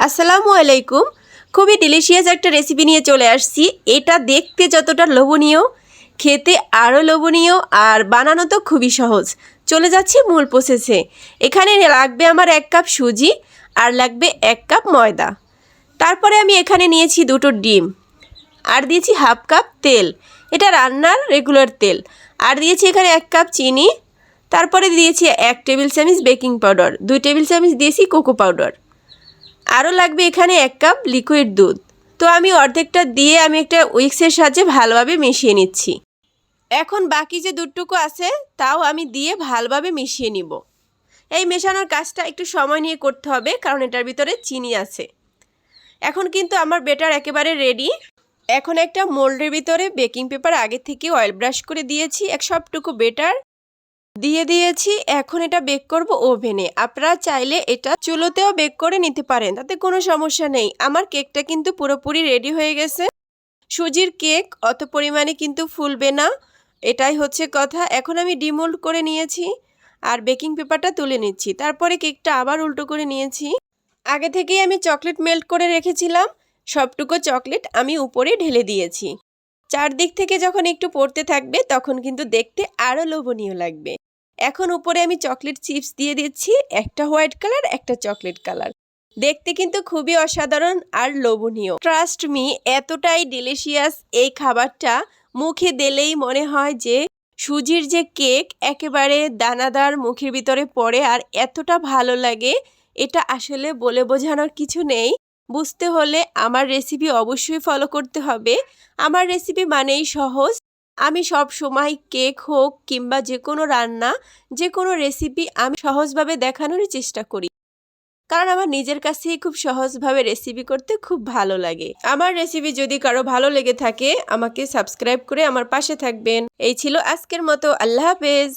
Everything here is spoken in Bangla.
আসসালামু আলাইকুম। খুবই ডিলিশিয়াস একটা রেসিপি নিয়ে চলে আসছি। এটা দেখতে যতটা লোভনীয়, খেতে আরও লোভনীয়, আর বানানো তো খুবই সহজ। চলে যাচ্ছি মূল প্রসেসে। এখানে লাগবে আমার 1 কাপ সুজি, আর লাগবে 1 কাপ ময়দা। তারপরে আমি এখানে নিয়েছি 2টো ডিম, আর দিয়েছি হাফ কাপ তেল, এটা রান্নার রেগুলার তেল। আর দিয়েছি এখানে 1 কাপ চিনি। তারপরে দিয়েছি 1 টেবিল চামচ বেকিং পাউডার, 2 টেবিল চামচ দিয়েছি কোকো পাউডার। আরও লাগবে এখানে 1 কাপ লিকুইড দুধ। তো আমি অর্ধেকটা দিয়ে আমি একটা উইক্সের সাহায্যে ভালোভাবে মিশিয়ে নিচ্ছি। এখন বাকি যে দুধটুকু আছে তাও আমি দিয়ে ভালোভাবে মিশিয়ে নিব। এই মেশানোর কাজটা একটু সময় নিয়ে করতে হবে, কারণ এটার ভিতরে চিনি আছে। এখন কিন্তু আমার ব্যাটার একেবারে রেডি। এখন একটা মোল্ডের ভিতরে বেকিং পেপার আগে থেকে অয়েল ব্রাশ করে দিয়েছি, এক সবটুকু ব্যাটার দিয়ে দিয়েছি। এখন এটা বেক করব ওভেনে। আপনারা চাইলে এটা চুলোতেও বেক করে নিতে পারেন, তাতে কোনো সমস্যা নেই। আমার কেকটা কিন্তু পুরোপুরি রেডি হয়ে গেছে। সুজির কেক অত পরিমাণে কিন্তু ফুলবে না, এটাই হচ্ছে কথা। এখন আমি ডিমোল্ড করে নিয়েছি আর বেকিং পেপারটা তুলে নিচ্ছি। তারপরে কেকটা আবার উল্টো করে নিয়েছি। আগে থেকেই আমি চকলেট মেল্ট করে রেখেছিলাম, সবটুকু চকলেট আমি উপরে ঢেলে দিয়েছি। চারদিক থেকে যখন একটু পড়তে থাকবে তখন কিন্তু দেখতে আরও লোভনীয় লাগবে। এখন উপরে আমি চকলেট চিপস দিয়ে দিচ্ছি, একটা হোয়াইট কালার, একটা চকলেট কালার। দেখতে কিন্তু খুবই অসাধারণ আর লোভনীয়। ট্রাস্ট মি, এতটাই ডিলিশিয়াস এই খাবারটা, মুখে দিলেই মনে হয় যে সুজির যে কেক একেবারে দানাদার মুখের ভিতরে পড়ে, আর এতটা ভালো লাগে, এটা আসলে বলে বোঝানোর কিছু নেই। বুঝতে হলে আমার রেসিপি অবশ্যই ফলো করতে হবে। আমার রেসিপি মানেই সহজ। আমি সব সময় কেক হোক কিংবা যে কোনো রান্না, যে কোনো রেসিপি আমি সহজভাবে দেখানোর চেষ্টা করি, কারণ আমার নিজের কাছেই খুব সহজভাবে রেসিপি করতে খুব ভালো লাগে। আমার রেসিপি যদি কারো ভালো লেগে থাকে আমাকে সাবস্ক্রাইব করে আমার পাশে থাকবেন। এই ছিল আজকের মতো। আল্লাহ হাফেজ।